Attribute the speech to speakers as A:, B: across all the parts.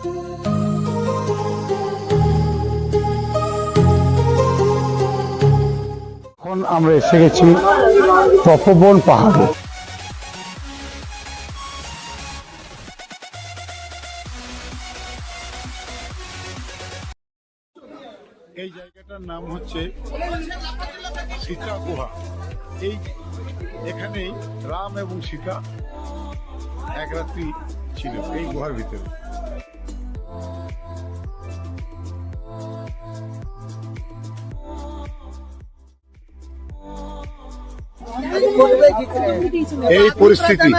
A: এখন আমরা এসে গেছি তপোবন পাহাড়ে। এই জায়গাটার নাম হচ্ছে সীতা গুহা। এখানেই রাম এবং সীতা এক রাত্রি ছিল এই গুহার ভিতরে। এই পরিস্থিতি,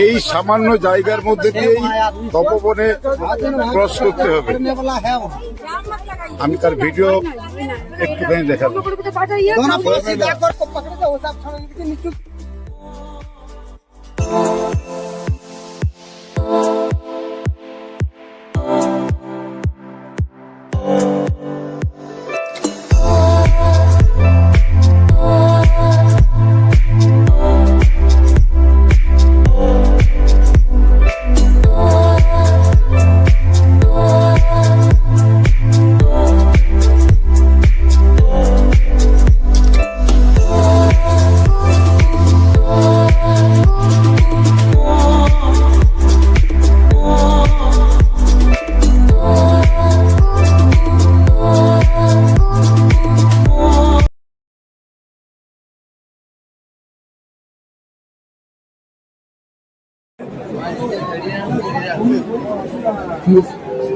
A: এই সামান্য জায়গার মধ্যে দিয়েই তপোবনে ক্রস করতে হবে। আমি তার ভিডিও একটুখানি দেখাবো।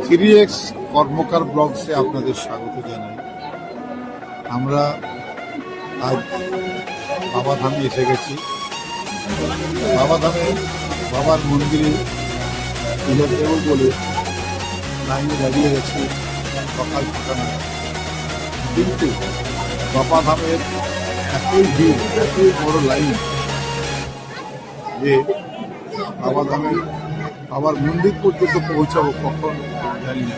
A: সিরিএক্স কর্মকার ব্লগসে আপনাদের স্বাগত জানাই। আমরা আজ বাবাধামে এসে গেছি। বাবাধামে বাবার মন্দিরে পুজো দেব বলে লাইনে দাঁড়িয়ে গেছি সকাল 6টা নাগাদ। কিন্তু বাবাধামের এতই ভিড়, এতই বড় লাইন যে বাবাধামের বাবার মন্দির পর্যন্ত পৌঁছাবো কখন জানি না।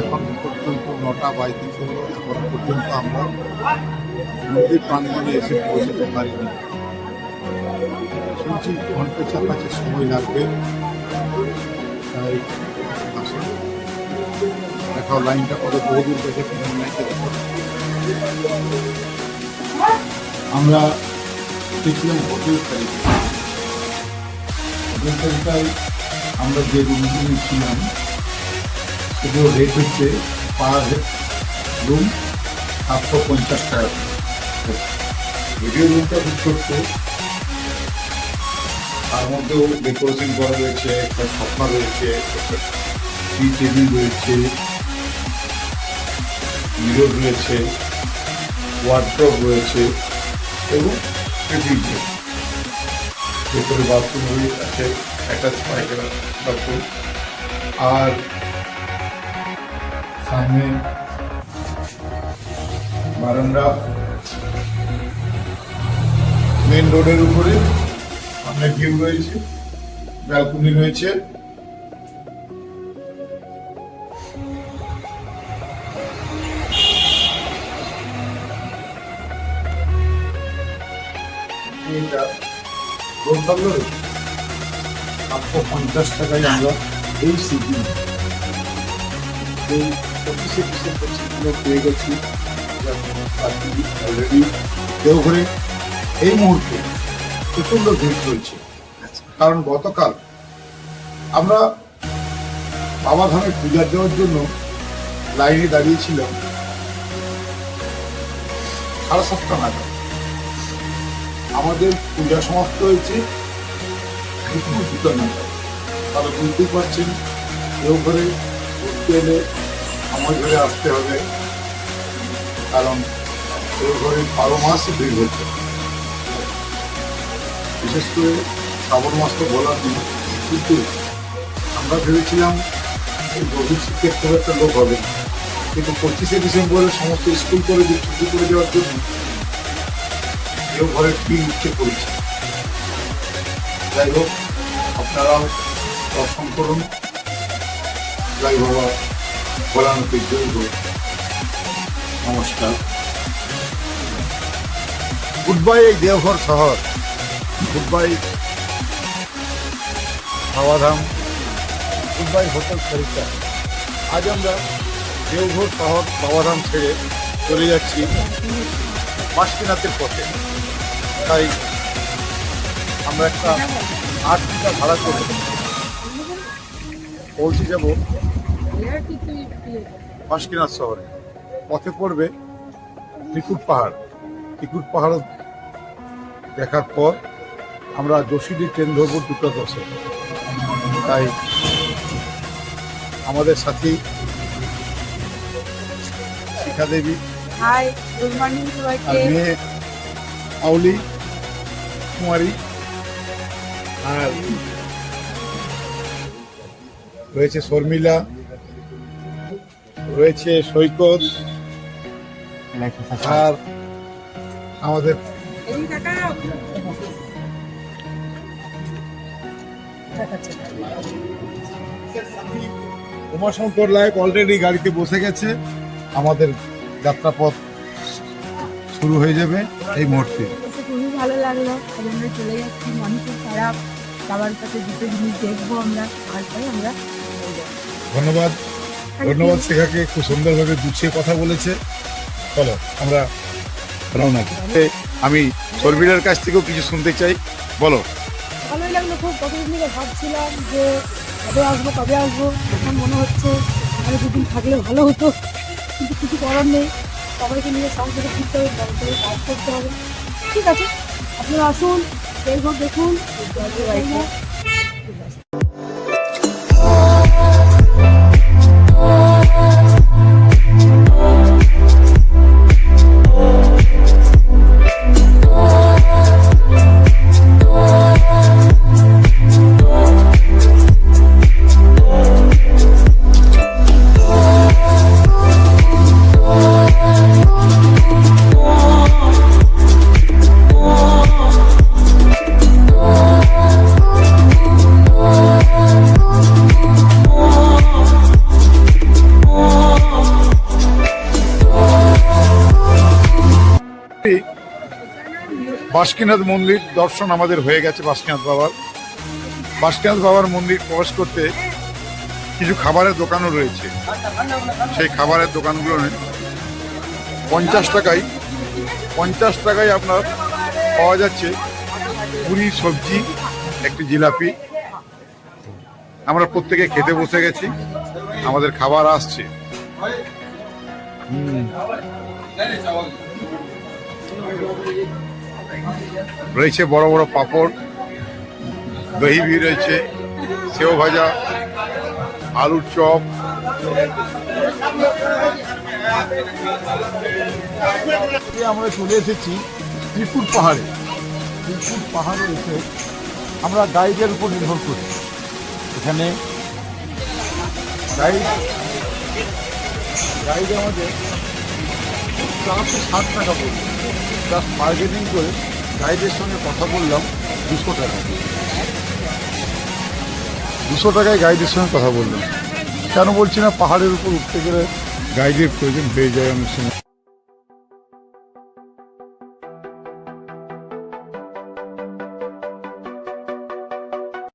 A: এখন পর্যন্ত 9টা বাজতেছে, এখন পর্যন্ত আমরা মন্দির প্রাঙ্গণে এসে পৌঁছাতে পারিনি। শুনছি ঘন্টা কাছে সময় লাগবে। তাই আসুন দেখাও লাইনটা কত বহুদূর গেছে। আমরা দেখলাম হোটেলটাই আমরা যে রুমগুলি ছিলাম সেগুলো রেট হচ্ছে পার রুম 750 টাকা। ভিডিও রুমটা খুব ছোট্ট, তার মধ্যেও ডেকোরেশন করা রয়েছে, একটা সোফা রয়েছে, টি টেবিল রয়েছে, মিরর রয়েছে, ওয়ার্ড্রপ রয়েছে এবং টিভি। ভেতরে বাথরুম আছে, একটা পায়খানা বাথরুম, আর সামনে বারান্দা। মেন রোডের উপরে সামনে ভিউ রয়েছে, ব্যালকনি রয়েছে। এটা 750 টাকায় আমরা এই সিটি এই 25% পেয়ে গেছি অলরেডি। দেওঘরে এই মুহূর্তে প্রচন্ড ভিড় চলছে, কারণ গতকাল আমরা বাবাধামে পূজা দেওয়ার জন্য লাইনে দাঁড়িয়েছিলাম 7:30 নাগাদ। আমাদের পূজা সমাপ্ত হয়েছে 2টা নাগাদ। তাহলে বুঝতেই পারছেন দেওঘরে ঘুরতে এলে সময় ধরে আসতে হবে, কারণ দেওঘরে 12 মাসই ভিড় হচ্ছে। বিশেষ করে শ্রাবণ মাস তো বলার নেই, কিন্তু আমরা ভেবেছিলাম এই গভীর শীতের খুব একটা লোক হবে না, কিন্তু 25শে ডিসেম্বরে সমস্ত স্কুল কলেজে ছুটি করে দেওয়ার জন্য দেওঘরের ভিড় উঠে পড়েছে। যাই হোক, আপনারাও দর্শন করুন। জয় বাবা ভোলানাথের জয় হোক। নমস্কার। গুড বাই এই দেওঘর শহর, good bye Babadham, good bye hotel খরিদ্দার। আজ আমরা দেওঘর পাহাড় বাবাধাম ছেড়ে চলে যাচ্ছি বাসুকিনাথের পথে। তাই আমরা একটা 8 টাকা ভাড়া করে পৌঁছে যাব বাসুকিনাথ শহরে। পথে পড়বে ত্রিকুট পাহাড়। ত্রিকুট পাহাড় দেখার পর আমরা যোশীডি ট্রেন ধরবো 2:10-এ। তাই আমাদের সাথী শিখা দেবী
B: হাই, গুড মর্নিং
A: আর
B: সবাইকে।
A: মেয়ে আউলি কুমারী আর রয়েছে শর্মিলা, রয়েছে সৈকত আর আমাদের
B: এদিকে তাকাও।
A: উমাশঙ্কর লায়ক অলরেডি গাড়িতে বসে গেছে। আমাদের যাত্রাপথ শুরু হয়ে যাবে এই মুহূর্তে।
B: এসে খুবই ভালো লাগলো। আজ আমরা চলে যাচ্ছি মানুষের খারাপ সবার কাছে দুটো জিনিস দেখবো আমরা, তারপরে আমরা চলে যাবো।
A: ধন্যবাদ ধন্যবাদ শেখাকে, খুব সুন্দরভাবে গুছিয়ে কথা বলেছে। চলো আমরা রওনা দিই। আমি শর্মিলার কাছ থেকেও কিছু শুনতে চাই, বলো।
B: ভালোই লাগলো খুব। কতদিন থেকে ভাবছিলাম যে কবে আসবো, এখন মনে হচ্ছে আরো দুদিন থাকলে ভালো হতো, কিন্তু কিছু করার নেই। সবাইকে নিয়ে সংসারে ফিরতে হবে, সংসারে কাজ করতে হবে। ঠিক আছে, আপনারা আসুন, দেওঘর দেখুন।
A: বাসুকিনাথ মন্দির দর্শন আমাদের হয়ে গেছে। বাসুকিনাথ বাবার মন্দির প্রবেশ করতে কিছু খাবারের দোকানও রয়েছে। সেই খাবারের দোকানগুলো 50 টাকায় আপনার পাওয়া যাচ্ছে পুরি, সবজি, একটি জিলাপি। আমরা প্রত্যেকে খেতে বসে গেছি, আমাদের খাবার আসছে। রয়েছে বড় বড় পাঁপড়, দহি রয়েছে, সেও ভাজা, আলুর চপ। আমরা চলে এসেছি ত্রিকুট পাহাড়ে। ত্রিকুট পাহাড়ে এসে আমরা গাইডের উপর নির্ভর করি। এখানে গাইড আমাদের 460 টাকা পড়বে। জাস্ট বার্গেনিং করে গাইডের সঙ্গে কথা বললাম 200 টাকা। 200 টাকায় গাইডের সঙ্গে কথা বললাম। কেন বলছি না, পাহাড়ের উপর উঠতে গেলে গাইডের প্রয়োজন হয়ে যায় অনেক সময়।